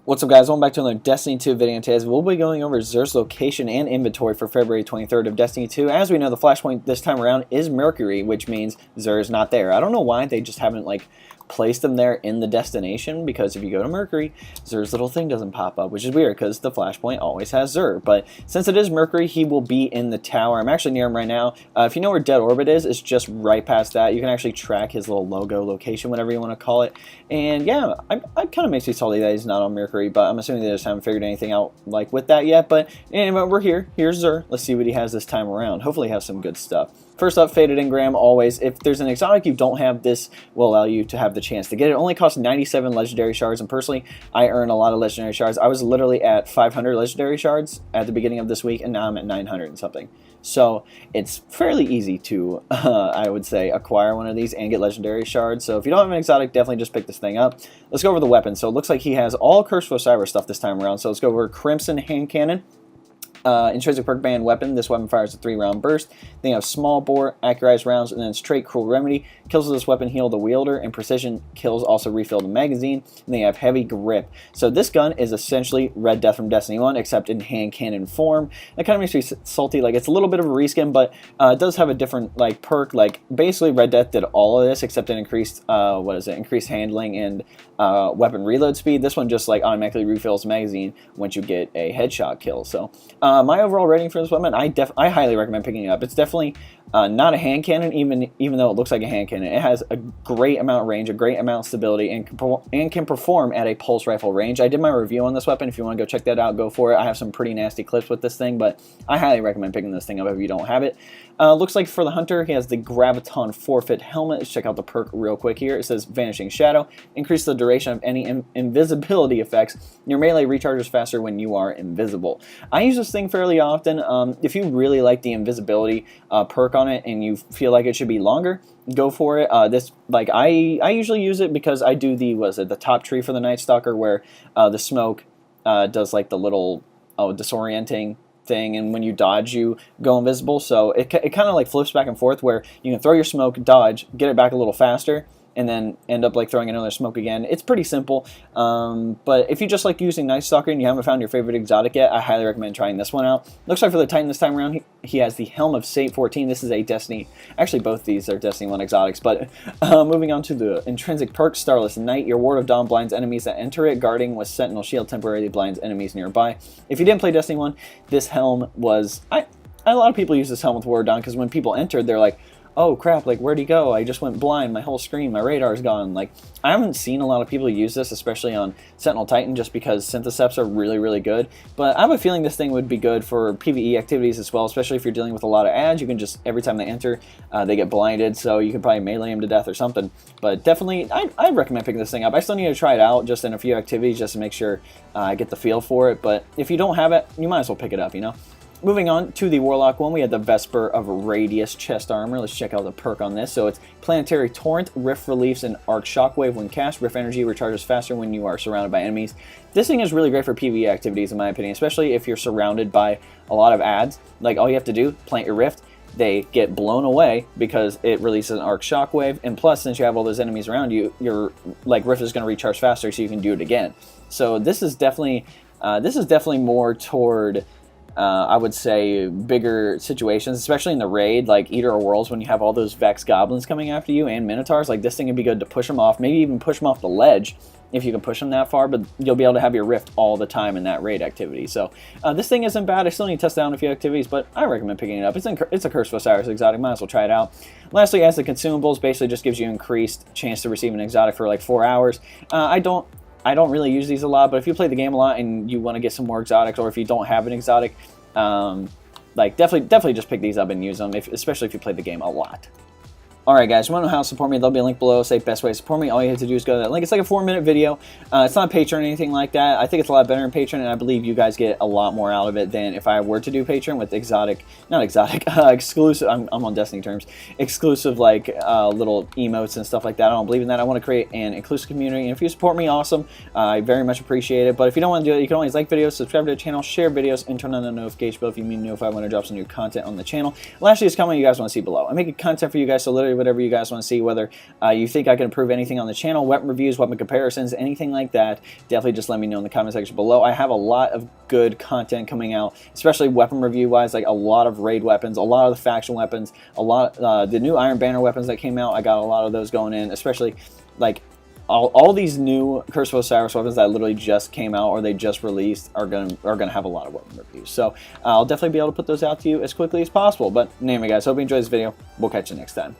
What's up, guys? Welcome back to another Destiny 2 video. Today we'll be going over Xur's location and inventory for February 23rd of Destiny 2. As we know, the flashpoint this time around is Mercury, which means Xur is not there. I don't know why they just haven't placed them there in the destination, because if you go to Mercury, Xur's little thing doesn't pop up, which is weird because the flashpoint always has Xur. But since it is Mercury, he will be in the tower. I'm actually near him right now. If you know where Dead Orbit is, it's just right past that. You can actually track his little logo location, whatever you want to call it. And yeah, it kind of makes me salty that he's not on Mercury, but I'm assuming they just haven't figured anything out with that yet. But anyway, we're here. Here's Xur. Let's see what he has this time around. Hopefully he has some good stuff. First up, Faded Engram, always. If there's an exotic you don't have, this will allow you to have the chance to get it. It only costs 97 legendary shards, and personally, I earn a lot of legendary shards. I was literally at 500 legendary shards at the beginning of this week, and now I'm at 900 and something. So it's fairly easy to, I would say, acquire one of these and get legendary shards. So if you don't have an exotic, definitely just pick this thing up. Let's go over the weapon. So it looks like he has all Curse of Osiris stuff this time around. So let's go over Crimson Hand Cannon. Intrinsic perk band weapon. This weapon fires a 3-round burst. Then you have small bore, accurized rounds, and then straight cruel remedy. Kills with this weapon heal the wielder, and precision kills also refill the magazine. And then you have heavy grip. So this gun is essentially Red Death from Destiny 1, except in hand cannon form. That kind of makes me salty. It's a little bit of a reskin, but it does have a different perk. Basically Red Death did all of this except it increased increased handling and weapon reload speed. This one just automatically refills the magazine once you get a headshot kill. So my overall rating for this weapon, I highly recommend picking it up. It's definitely not a hand cannon, even though it looks like a hand cannon. It has a great amount of range, a great amount of stability, and can perform at a pulse rifle range. I did my review on this weapon. If you want to go check that out, go for it. I have some pretty nasty clips with this thing, but I highly recommend picking this thing up if you don't have it. Looks like for the Hunter, he has the Graviton Forfeit Helmet. Let's check out the perk real quick here. It says Vanishing Shadow. Increase the duration of any invisibility effects. Your melee recharges faster when you are invisible. I use this thing fairly often. If you really like the invisibility perk on it and you feel like it should be longer, go for it. I usually use it because I do the top tree for the Night Stalker, where the smoke does the little disorienting thing, and when you dodge you go invisible. So it kind of flips back and forth, where you can throw your smoke, dodge, get it back a little faster, and then end up throwing another smoke again. It's pretty simple, but if you just like using Night Stalker and you haven't found your favorite exotic yet, I highly recommend trying this one out. Looks like for the Titan this time around, he has the Helm of Saint 14. This is a Destiny, actually both these are Destiny 1 exotics, but moving on to the intrinsic perk, Starless Night. Your Ward of Dawn blinds enemies that enter it. Guarding with Sentinel Shield temporarily blinds enemies nearby. If you didn't play Destiny 1, this helm was, a lot of people use this helm with Ward of Dawn, because when people entered, they're like, oh crap, where'd he go? I just went blind, my whole screen, my radar's gone. I haven't seen a lot of people use this, especially on Sentinel Titan, just because Syntheseps are really, really good. But I have a feeling this thing would be good for PvE activities as well, especially if you're dealing with a lot of ads. You can just, every time they enter, they get blinded, so you can probably melee them to death or something. But definitely, I'd recommend picking this thing up. I still need to try it out just in a few activities, just to make sure I get the feel for it. But if you don't have it, you might as well pick it up, you know? Moving on to the Warlock one, we had the Vesper of Radius chest armor. Let's check out the perk on this. So it's Planetary Torrent, Rift Reliefs, and Arc Shockwave. When cast, Rift Energy recharges faster when you are surrounded by enemies. This thing is really great for PvE activities, in my opinion, especially if you're surrounded by a lot of ads. All you have to do, plant your Rift, they get blown away because it releases an Arc Shockwave, and plus, since you have all those enemies around you, your Rift is going to recharge faster, so you can do it again. So this is definitely more toward, I would say, bigger situations, especially in the raid, like Eater of Worlds, when you have all those Vex Goblins coming after you and Minotaurs. This thing would be good to push them off, maybe even push them off the ledge if you can push them that far, but you'll be able to have your Rift all the time in that raid activity. So this thing isn't bad. I still need to test it out in a few activities, but I recommend picking it up. It's a Curse of Osiris exotic. Might as well try it out. Lastly, as the consumables, basically just gives you increased chance to receive an exotic for 4 hours. I don't really use these a lot, but if you play the game a lot and you want to get some more exotics, or if you don't have an exotic, definitely just pick these up and use them, especially if you play the game a lot. Alright guys, you want to know how to support me? There'll be a link below. Say best way to support me. All you have to do is go to that link. It's like a 4-minute video. It's not Patreon or anything like that. I think it's a lot better in Patreon, and I believe you guys get a lot more out of it than if I were to do Patreon with exclusive, I'm on Destiny terms, exclusive little emotes and stuff like that. I don't believe in that. I want to create an inclusive community, and if you support me, awesome. I very much appreciate it. But if you don't want to do it, you can always like videos, subscribe to the channel, share videos, and turn on the notification bell if you need to know if I want to drop some new content on the channel. Lastly, just comment what you guys want to see below. I'm making content for you guys, so literally literally whatever you guys want to see, whether you think I can improve anything on the channel, weapon reviews, weapon comparisons, anything like that, definitely just let me know in the comment section below. I have a lot of good content coming out, especially weapon review wise, like a lot of raid weapons, a lot of the faction weapons, a lot the new Iron Banner weapons that came out. I got a lot of those going in, especially like all these new Curse of Osiris weapons that literally just came out or they just released are gonna have a lot of weapon reviews. So I'll definitely be able to put those out to you as quickly as possible. But anyway, guys, hope you enjoyed this video. We'll catch you next time.